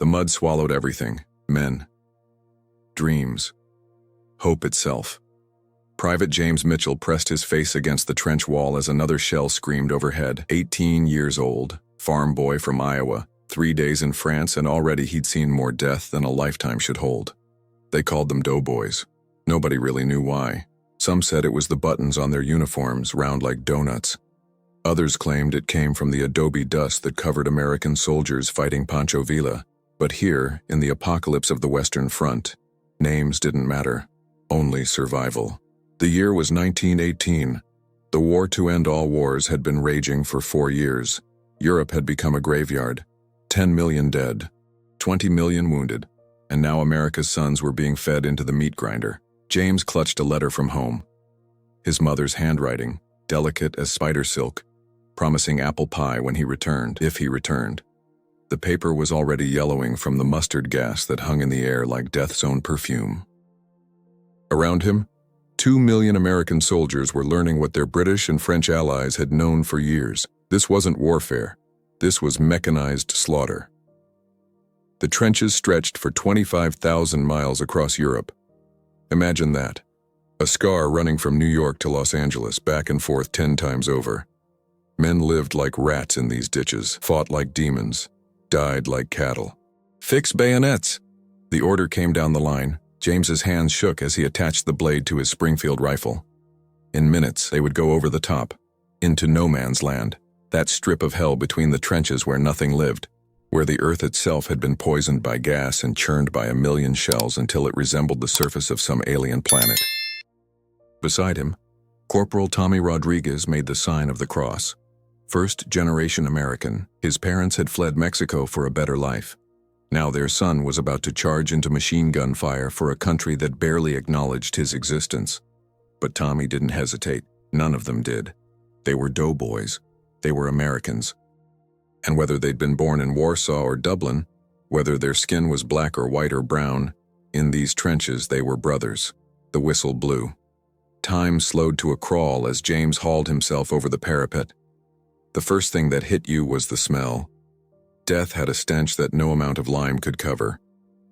The mud swallowed everything: men, dreams, hope itself. Private James Mitchell pressed his face against the trench wall as another shell screamed overhead. 18 years old, farm boy from Iowa, 3 days in France, and already he'd seen more death than a lifetime should hold. They called them doughboys. Nobody really knew why. Some said it was the buttons on their uniforms, round like donuts. Others claimed it came from the adobe dust that covered American soldiers fighting Pancho Villa. But here, in the apocalypse of the Western Front, names didn't matter, only survival. The year was 1918. The war to end all wars had been raging for 4 years. Europe had become a graveyard. 10 million dead, 20 million wounded, and now America's sons were being fed into the meat grinder. James clutched a letter from home. His mother's handwriting, delicate as spider silk, promising apple pie when he returned, if he returned. The paper was already yellowing from the mustard gas that hung in the air like death's own perfume. Around him, 2 million American soldiers were learning what their British and French allies had known for years. This wasn't warfare. This was mechanized slaughter. The trenches stretched for 25,000 miles across Europe. Imagine that. A scar running from New York to Los Angeles, back and forth 10 times over. Men lived like rats in these ditches, fought like demons, died like cattle. Fix bayonets! The order came down the line. James's hands shook as he attached the blade to his Springfield rifle. In minutes, they would go over the top, into no man's land, that strip of hell between the trenches where nothing lived, where the earth itself had been poisoned by gas and churned by a million shells until it resembled the surface of some alien planet. Beside him, Corporal Tommy Rodriguez made the sign of the cross. First-generation American, his parents had fled Mexico for a better life. Now their son was about to charge into machine gun fire for a country that barely acknowledged his existence. But Tommy didn't hesitate. None of them did. They were doughboys. They were Americans. And whether they'd been born in Warsaw or Dublin, whether their skin was black or white or brown, in these trenches they were brothers. The whistle blew. Time slowed to a crawl as James hauled himself over the parapet. The first thing that hit you was the smell. Death had a stench that no amount of lime could cover.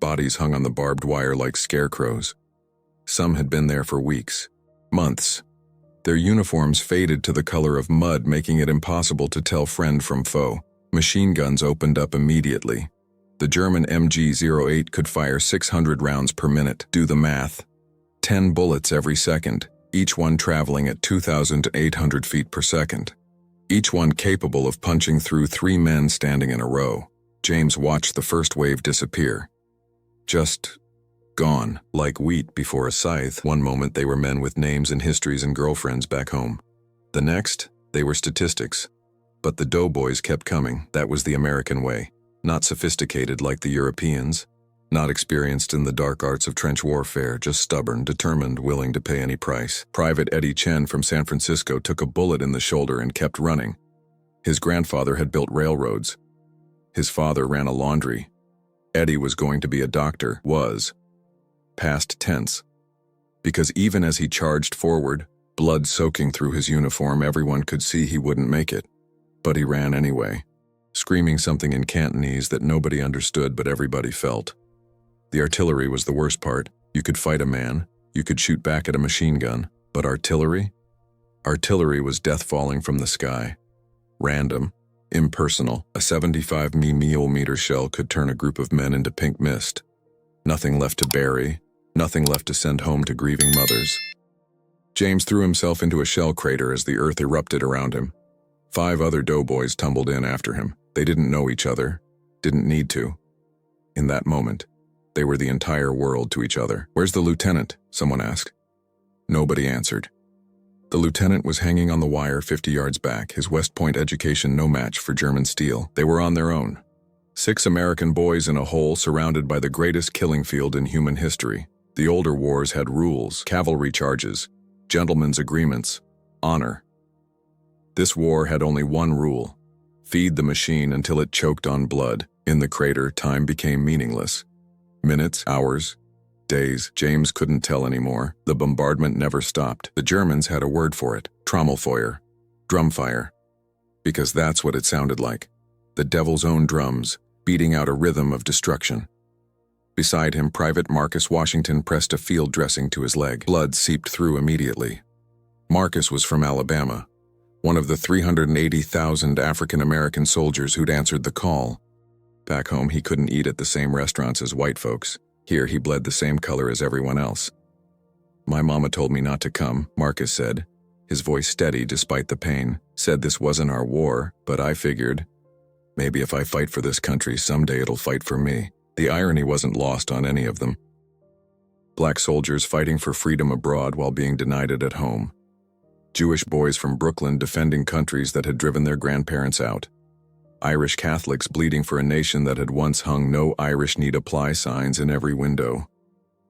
Bodies hung on the barbed wire like scarecrows. Some had been there for weeks, months. Their uniforms faded to the color of mud, making it impossible to tell friend from foe. Machine guns opened up immediately. The German MG-08 could fire 600 rounds per minute. Do the math. 10 bullets every second, each one traveling at 2,800 feet per second. Each one capable of punching through 3 men standing in a row. James watched the first wave disappear. Just gone, like wheat before a scythe. One moment they were men with names and histories and girlfriends back home. The next, they were statistics. But the doughboys kept coming. That was the American way. Not sophisticated like the Europeans. Not experienced in the dark arts of trench warfare, just stubborn, determined, willing to pay any price. Private Eddie Chen from San Francisco took a bullet in the shoulder and kept running. His grandfather had built railroads. His father ran a laundry. Eddie was going to be a doctor, was. Past tense. Because even as he charged forward, blood soaking through his uniform, everyone could see he wouldn't make it. But he ran anyway, screaming something in Cantonese that nobody understood but everybody felt. The artillery was the worst part. You could fight a man, you could shoot back at a machine gun, but artillery? Artillery was death falling from the sky. Random, impersonal. A 75 mm shell could turn a group of men into pink mist. Nothing left to bury, nothing left to send home to grieving mothers. James threw himself into a shell crater as the earth erupted around him. 5 other doughboys tumbled in after him. They didn't know each other, didn't need to. In that moment, they were the entire world to each other. "Where's the lieutenant?" someone asked. Nobody answered. The lieutenant was hanging on the wire 50 yards back, his West Point education no match for German steel. They were on their own. 6 American boys in a hole surrounded by the greatest killing field in human history. The older wars had rules, cavalry charges, gentlemen's agreements, honor. This war had only one rule: feed the machine until it choked on blood. In the crater, time became meaningless. Minutes, hours, days, James couldn't tell anymore. The bombardment never stopped. The Germans had a word for it: Trommelfeuer, drumfire. Because that's what it sounded like. The devil's own drums, beating out a rhythm of destruction. Beside him, Private Marcus Washington pressed a field dressing to his leg. Blood seeped through immediately. Marcus was from Alabama, one of the 380,000 African-American soldiers who'd answered the call. Back home, he couldn't eat at the same restaurants as white folks. Here, he bled the same color as everyone else. "My mama told me not to come," Marcus said, his voice steady despite the pain. "Said this wasn't our war, but I figured, maybe if I fight for this country, someday it'll fight for me." The irony wasn't lost on any of them. Black soldiers fighting for freedom abroad while being denied it at home. Jewish boys from Brooklyn defending countries that had driven their grandparents out. Irish Catholics bleeding for a nation that had once hung "No Irish Need Apply" signs in every window.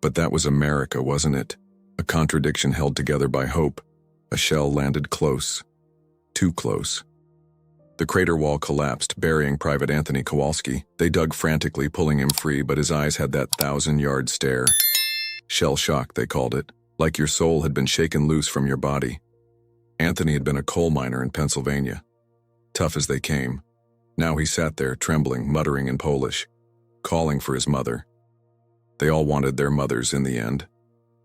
But that was America, wasn't it? A contradiction held together by hope. A shell landed close. Too close. The crater wall collapsed, burying Private Anthony Kowalski. They dug frantically, pulling him free, but his eyes had that 1,000-yard stare. Shell shock, they called it, like your soul had been shaken loose from your body. Anthony had been a coal miner in Pennsylvania. Tough as they came. Now he sat there, trembling, muttering in Polish, calling for his mother. They all wanted their mothers in the end.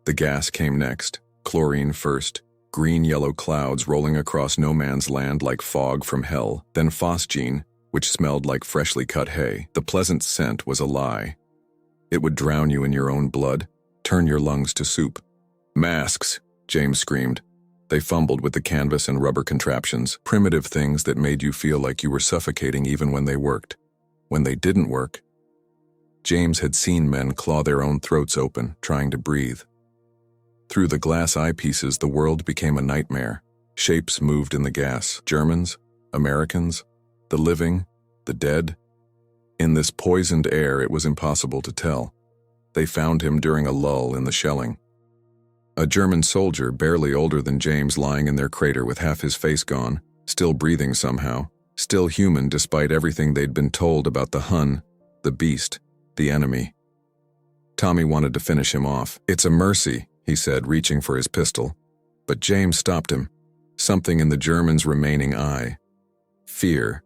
The gas came next, chlorine first, green-yellow clouds rolling across no man's land like fog from hell, then phosgene, which smelled like freshly cut hay. The pleasant scent was a lie. It would drown you in your own blood, turn your lungs to soup. "Masks," James screamed. They fumbled with the canvas and rubber contraptions, primitive things that made you feel like you were suffocating even when they worked. When they didn't work, James had seen men claw their own throats open, trying to breathe. Through the glass eyepieces, the world became a nightmare. Shapes moved in the gas. Germans, Americans, the living, the dead. In this poisoned air, it was impossible to tell. They found him during a lull in the shelling. A German soldier, barely older than James, lying in their crater with half his face gone, still breathing somehow, still human despite everything they'd been told about the Hun, the beast, the enemy. Tommy wanted to finish him off. "It's a mercy," he said, reaching for his pistol. But James stopped him. Something in the German's remaining eye. Fear.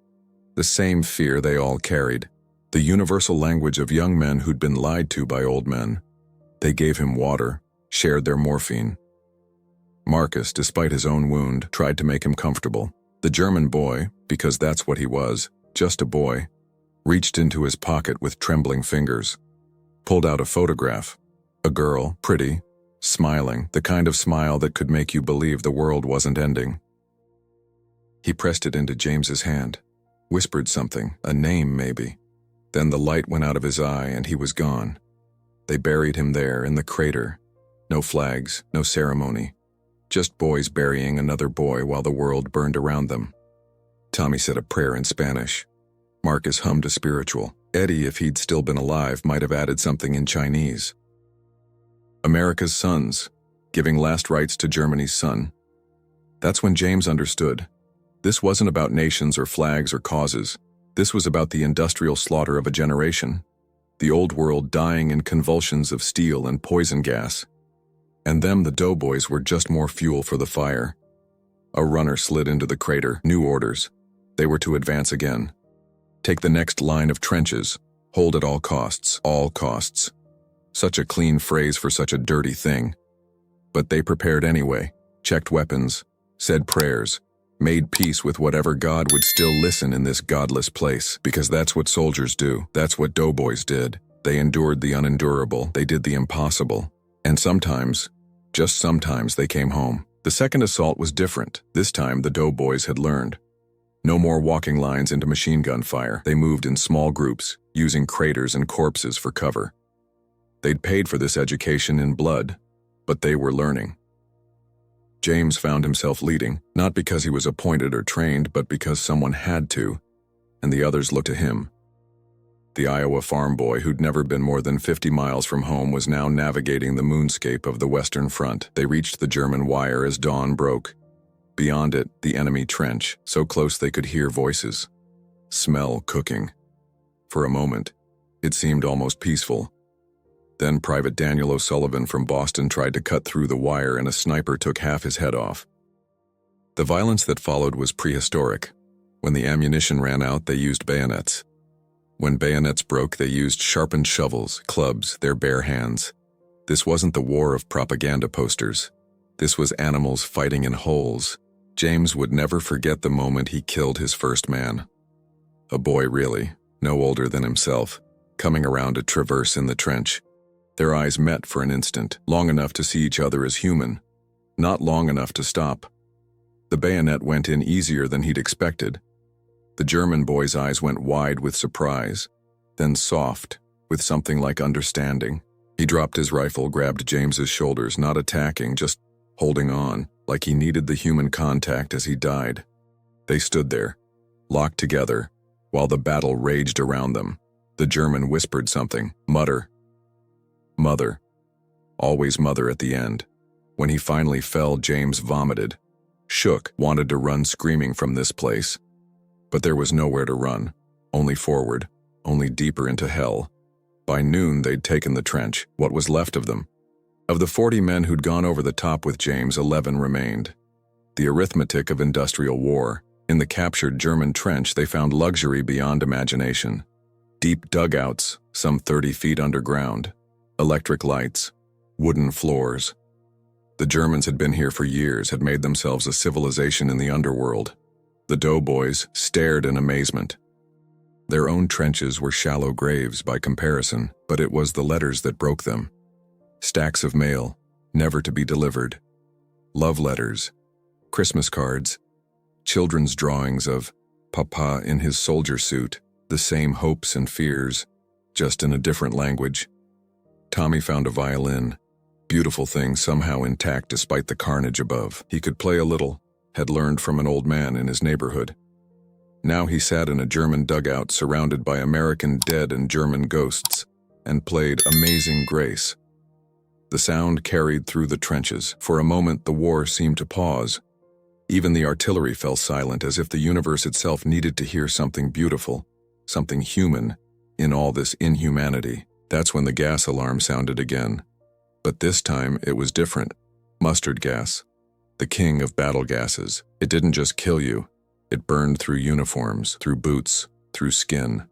The same fear they all carried. The universal language of young men who'd been lied to by old men. They gave him water, shared their morphine. Marcus, despite his own wound, tried to make him comfortable. The German boy, because that's what he was, just a boy, reached into his pocket with trembling fingers. Pulled out a photograph. A girl, pretty, smiling, the kind of smile that could make you believe the world wasn't ending. He pressed it into James's hand, whispered something, a name maybe. Then the light went out of his eye and he was gone. They buried him there in the crater. No flags, no ceremony. Just boys burying another boy while the world burned around them. Tommy said a prayer in Spanish. Marcus hummed a spiritual. Eddie, if he'd still been alive, might have added something in Chinese. America's sons, giving last rites to Germany's son. That's when James understood. This wasn't about nations or flags or causes. This was about the industrial slaughter of a generation. The old world dying in convulsions of steel and poison gas. And them, the Doughboys, were just more fuel for the fire. A runner slid into the crater. New orders. They were to advance again. Take the next line of trenches. Hold at all costs. All costs. Such a clean phrase for such a dirty thing. But they prepared anyway, checked weapons, said prayers, made peace with whatever God would still listen in this godless place, because that's what soldiers do. That's what Doughboys did. They endured the unendurable. They did the impossible. And sometimes, just sometimes, they came home. The second assault was different. This time, the Doughboys had learned. No more walking lines into machine gun fire. They moved in small groups, using craters and corpses for cover. They'd paid for this education in blood, but they were learning. James found himself leading, not because he was appointed or trained, but because someone had to, and the others looked to him. The Iowa farm boy who'd never been more than 50 miles from home was now navigating the moonscape of the Western Front. They reached the German wire as dawn broke. Beyond it, the enemy trench, so close they could hear voices. Smell cooking. For a moment, it seemed almost peaceful. Then Private Daniel O'Sullivan from Boston tried to cut through the wire and a sniper took half his head off. The violence that followed was prehistoric. When the ammunition ran out, they used bayonets. When bayonets broke, they used sharpened shovels, clubs, their bare hands. This wasn't the war of propaganda posters. This was animals fighting in holes. James would never forget the moment he killed his first man. A boy, really, no older than himself, coming around a traverse in the trench. Their eyes met for an instant, long enough to see each other as human, not long enough to stop. The bayonet went in easier than he'd expected. The German boy's eyes went wide with surprise, then soft, with something like understanding. He dropped his rifle, grabbed James's shoulders, not attacking, just holding on, like he needed the human contact as he died. They stood there, locked together, while the battle raged around them. The German whispered something, mutter. Mother. Always mother at the end. When he finally fell, James vomited, shook, wanted to run screaming from this place. But there was nowhere to run, only forward, only deeper into hell. By noon, they'd taken the trench, what was left of them. Of the 40 men who'd gone over the top with James, 11 remained. The arithmetic of industrial war. In the captured German trench, they found luxury beyond imagination. Deep dugouts, some 30 feet underground. Electric lights. Wooden floors. The Germans had been here for years, had made themselves a civilization in the underworld. The doughboys stared in amazement. Their own trenches were shallow graves by comparison, but it was the letters that broke them. Stacks of mail, never to be delivered. Love letters, Christmas cards, children's drawings of Papa in his soldier suit, the same hopes and fears, just in a different language. Tommy found a violin, beautiful thing somehow intact despite the carnage above. He could play a little, had learned from an old man in his neighborhood. Now he sat in a German dugout surrounded by American dead and German ghosts, and played Amazing Grace. The sound carried through the trenches. For a moment the war seemed to pause. Even the artillery fell silent, as if the universe itself needed to hear something beautiful, something human, in all this inhumanity. That's when the gas alarm sounded again. But this time it was different. Mustard gas. The king of battle gases. It didn't just kill you. It burned through uniforms, through boots, through skin.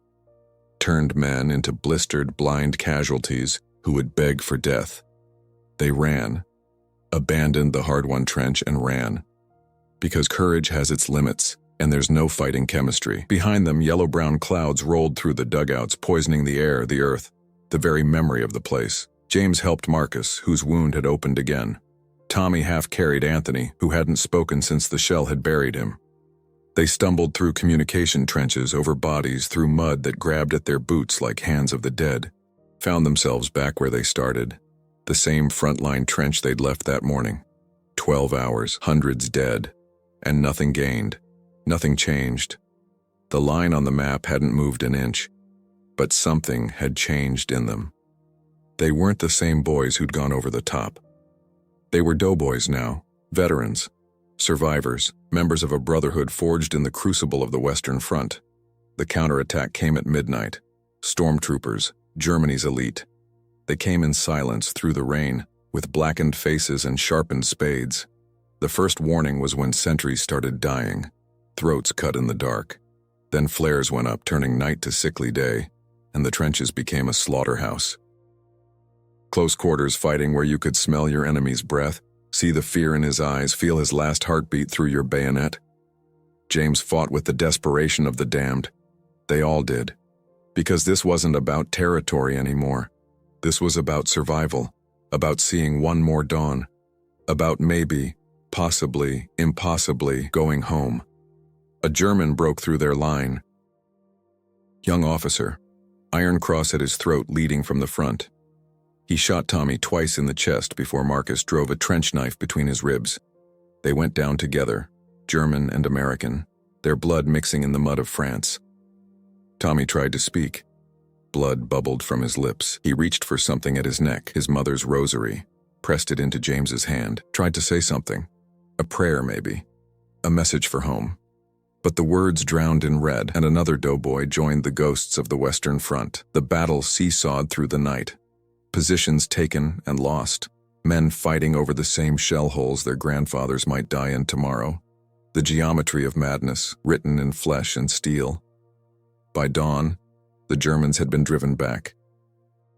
Turned men into blistered, blind casualties who would beg for death. They ran. Abandoned the hard-won trench and ran. Because courage has its limits, and there's no fighting chemistry. Behind them, yellow-brown clouds rolled through the dugouts, poisoning the air, the earth, the very memory of the place. James helped Marcus, whose wound had opened again. Tommy half-carried Anthony, who hadn't spoken since the shell had buried him. They stumbled through communication trenches, over bodies, through mud that grabbed at their boots like hands of the dead. Found themselves back where they started. The same frontline trench they'd left that morning. 12 hours, hundreds dead. And nothing gained. Nothing changed. The line on the map hadn't moved an inch. But something had changed in them. They weren't the same boys who'd gone over the top. They were doughboys now, veterans, survivors, members of a brotherhood forged in the crucible of the Western Front. The counterattack came at midnight. Stormtroopers, Germany's elite. They came in silence through the rain, with blackened faces and sharpened spades. The first warning was when sentries started dying, throats cut in the dark. Then flares went up, turning night to sickly day, and the trenches became a slaughterhouse. Close quarters fighting where you could smell your enemy's breath, see the fear in his eyes, feel his last heartbeat through your bayonet. James fought with the desperation of the damned. They all did. Because this wasn't about territory anymore. This was about survival, about seeing one more dawn, about maybe, possibly, impossibly going home. A German broke through their line. Young officer, iron cross at his throat leading from the front. He shot Tommy twice in the chest before Marcus drove a trench knife between his ribs. They went down together, German and American, their blood mixing in the mud of France. Tommy tried to speak. Blood bubbled from his lips. He reached for something at his neck, his mother's rosary, pressed it into James's hand, tried to say something. A prayer, maybe. A message for home. But the words drowned in red, and another doughboy joined the ghosts of the Western Front. The battle seesawed through the night. Positions taken and lost. Men fighting over the same shell holes their grandfathers might die in tomorrow. The geometry of madness, written in flesh and steel. By dawn, The Germans had been driven back.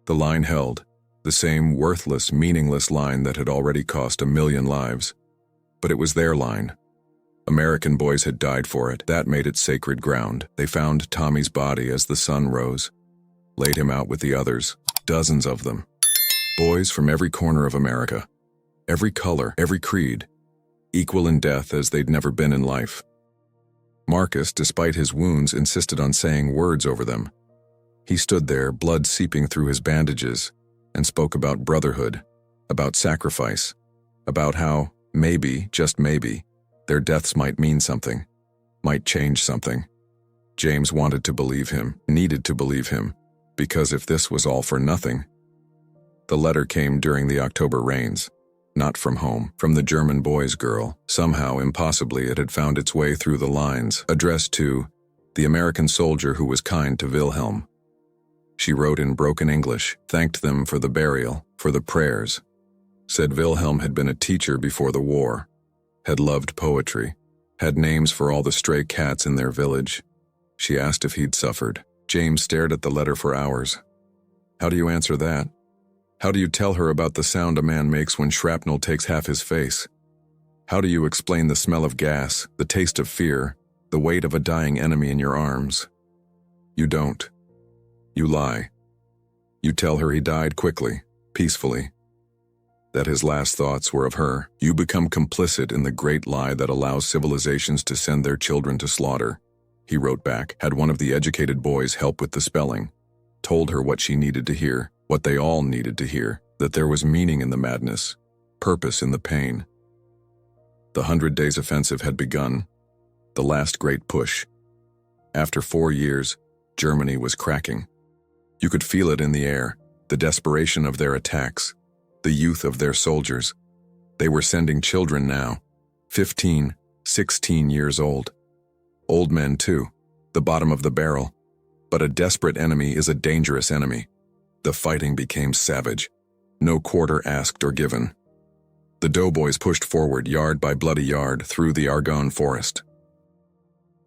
The line held, the same worthless, meaningless line that had already cost 1,000,000 lives. But it was their line. American boys had died for it. That made it sacred ground. They found Tommy's body as the sun rose, laid him out with the others, dozens of them. Boys from every corner of America, every color, every creed, equal in death as they'd never been in life. Marcus, despite his wounds, insisted on saying words over them. He stood there, blood seeping through his bandages, and spoke about brotherhood, about sacrifice, about how, maybe, just maybe, their deaths might mean something, might change something. James wanted to believe him, needed to believe him, because if this was all for nothing. The letter came during the October rains, not from home, from the German boy's girl. Somehow, impossibly, it had found its way through the lines, addressed to the American soldier who was kind to Wilhelm. She wrote in broken English, thanked them for the burial, for the prayers, said Wilhelm had been a teacher before the war, had loved poetry, had names for all the stray cats in their village. She asked if he'd suffered. James stared at the letter for hours. How do you answer that? How do you tell her about the sound a man makes when shrapnel takes half his face? How do you explain the smell of gas, the taste of fear, the weight of a dying enemy in your arms? You don't. You lie. You tell her he died quickly, peacefully, that his last thoughts were of her. You become complicit in the great lie that allows civilizations to send their children to slaughter. He wrote back, had one of the educated boys help with the spelling, told her what she needed to hear, what they all needed to hear, that there was meaning in the madness, purpose in the pain. The 100 Days Offensive had begun, the last great push. After 4 years, Germany was cracking. You could feel it in the air, the desperation of their attacks, the youth of their soldiers. They were sending children now, 15, 16 years old. Old men too, the bottom of the barrel. But a desperate enemy is a dangerous enemy. The fighting became savage. No quarter asked or given. The Doughboys pushed forward yard by bloody yard through the Argonne forest.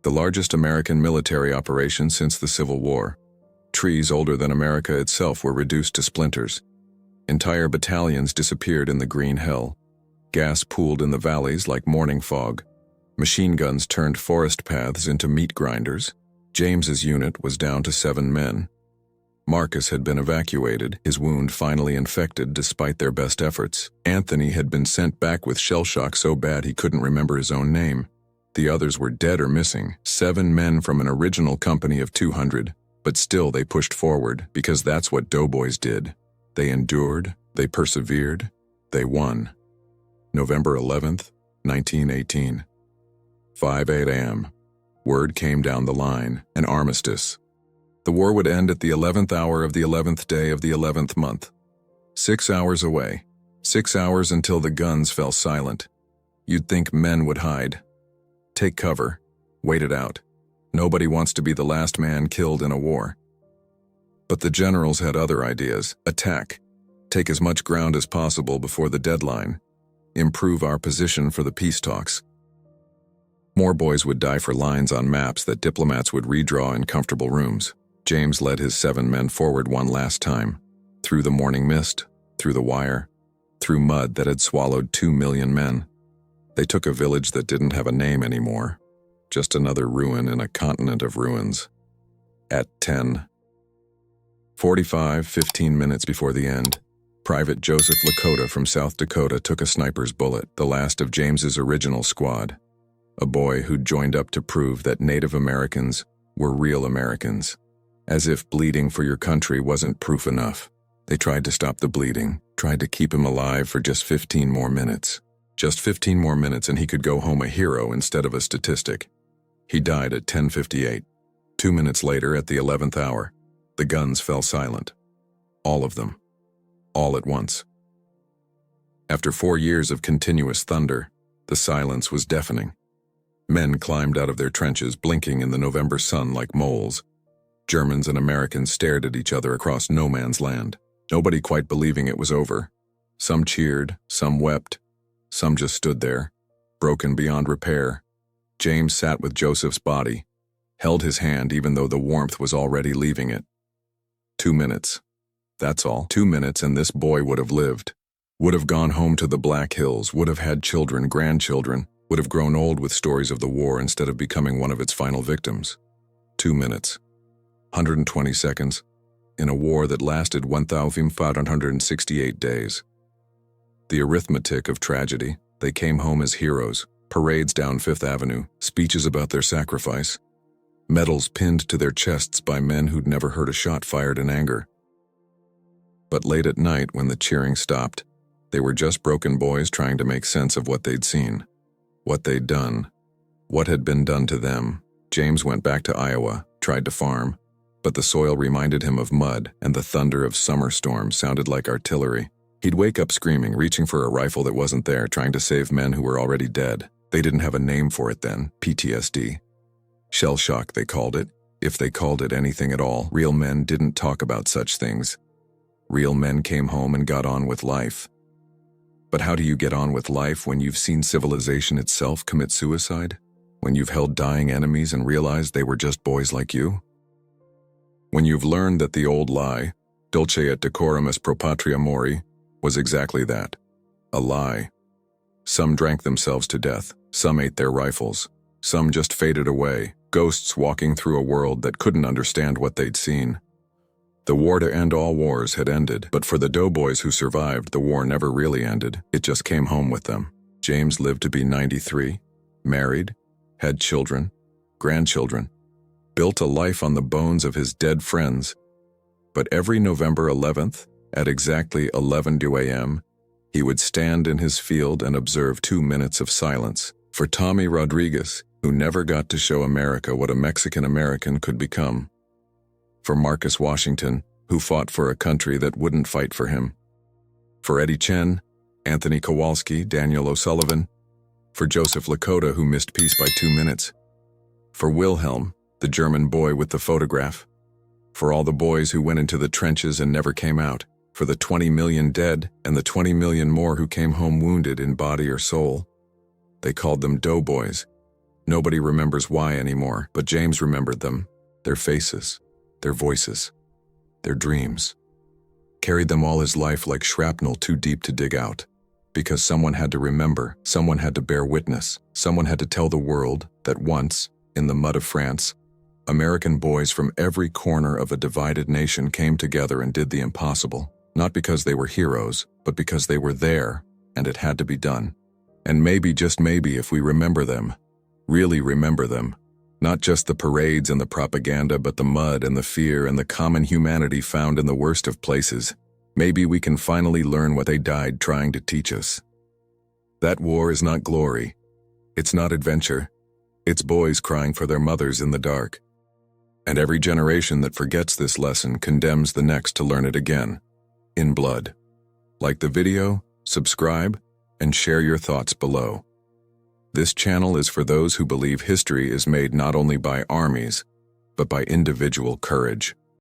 The largest American military operation since the Civil War. Trees older than America itself were reduced to splinters. Entire battalions disappeared in the green hell. Gas pooled in the valleys like morning fog. Machine guns turned forest paths into meat grinders. James's unit was down to 7 men. Marcus had been evacuated, his wound finally infected despite their best efforts. Anthony had been sent back with shell shock so bad he couldn't remember his own name. The others were dead or missing, 7 men from an original company of 200. But still they pushed forward, because that's what Doughboys did. They endured, they persevered, they won. November 11th, 1918. 5:08 a.m. Word came down the line, an armistice. The war would end at the 11th hour of the 11th day of the 11th month. 6 hours away. 6 hours until the guns fell silent. You'd think men would hide. Take cover. Wait it out. Nobody wants to be the last man killed in a war. But the generals had other ideas. Attack. Take as much ground as possible before the deadline. Improve our position for the peace talks. More boys would die for lines on maps that diplomats would redraw in comfortable rooms. James led his 7 men forward one last time. Through the morning mist, through the wire, through mud that had swallowed 2 million men. They took a village that didn't have a name anymore. Just another ruin in a continent of ruins. At 10:45, 15 minutes before the end, Private Joseph Lakota from South Dakota took a sniper's bullet, the last of James's original squad. A boy who'd joined up to prove that Native Americans were real Americans. As if bleeding for your country wasn't proof enough. They tried to stop the bleeding, tried to keep him alive for just 15 more minutes. Just 15 more minutes and he could go home a hero instead of a statistic. He died at 10:58. 2 minutes later, at the 11th hour, the guns fell silent. All of them. All at once. After 4 years of continuous thunder, the silence was deafening. Men climbed out of their trenches, blinking in the November sun like moles. Germans and Americans stared at each other across no man's land, nobody quite believing it was over. Some cheered, some wept, some just stood there, broken beyond repair. James sat with Joseph's body, held his hand even though the warmth was already leaving it. 2 minutes. That's all. 2 minutes and this boy would have lived. Would have gone home to the Black Hills, would have had children, grandchildren, would have grown old with stories of the war instead of becoming one of its final victims. 2 minutes. 120 seconds. In a war that lasted 1,568 days. The arithmetic of tragedy. They came home as heroes. Parades down Fifth Avenue, speeches about their sacrifice. Medals pinned to their chests by men who'd never heard a shot fired in anger. But late at night, when the cheering stopped, they were just broken boys trying to make sense of what they'd seen, what they'd done, what had been done to them. James went back to Iowa, tried to farm, but the soil reminded him of mud, and the thunder of summer storms sounded like artillery. He'd wake up screaming, reaching for a rifle that wasn't there, trying to save men who were already dead. They didn't have a name for it then, PTSD. Shell shock, they called it, if they called it anything at all. Real men didn't talk about such things. Real men came home and got on with life. But how do you get on with life when you've seen civilization itself commit suicide? When you've held dying enemies and realized they were just boys like you? When you've learned that the old lie, dulce et decorum est pro patria mori, was exactly that, a lie. Some drank themselves to death, some ate their rifles, some just faded away, ghosts walking through a world that couldn't understand what they'd seen. The war to end all wars had ended, but for the doughboys who survived, the war never really ended. It just came home with them. James lived to be 93, married, had children, grandchildren, built a life on the bones of his dead friends. But every November 11th, at exactly 11:02 a.m., he would stand in his field and observe 2 minutes of silence for Tommy Rodriguez, who never got to show America what a Mexican-American could become. For Marcus Washington, who fought for a country that wouldn't fight for him. For Eddie Chen, Anthony Kowalski, Daniel O'Sullivan. For Joseph Lakota, who missed peace by 2 minutes. For Wilhelm, the German boy with the photograph. For all the boys who went into the trenches and never came out. For the 20 million dead and the 20 million more who came home wounded in body or soul. They called them doughboys. Nobody remembers why anymore, but James remembered them, their faces, their voices, their dreams. Carried them all his life like shrapnel too deep to dig out. Because someone had to remember, someone had to bear witness, someone had to tell the world that once, in the mud of France, American boys from every corner of a divided nation came together and did the impossible. Not because they were heroes, but because they were there, and it had to be done. And maybe, just maybe, if we remember them, really remember them, not just the parades and the propaganda, but the mud and the fear and the common humanity found in the worst of places, maybe we can finally learn what they died trying to teach us. That war is not glory. It's not adventure. It's boys crying for their mothers in the dark. And every generation that forgets this lesson condemns the next to learn it again. In blood. Like the video, subscribe, and share your thoughts below. This channel is for those who believe history is made not only by armies, but by individual courage.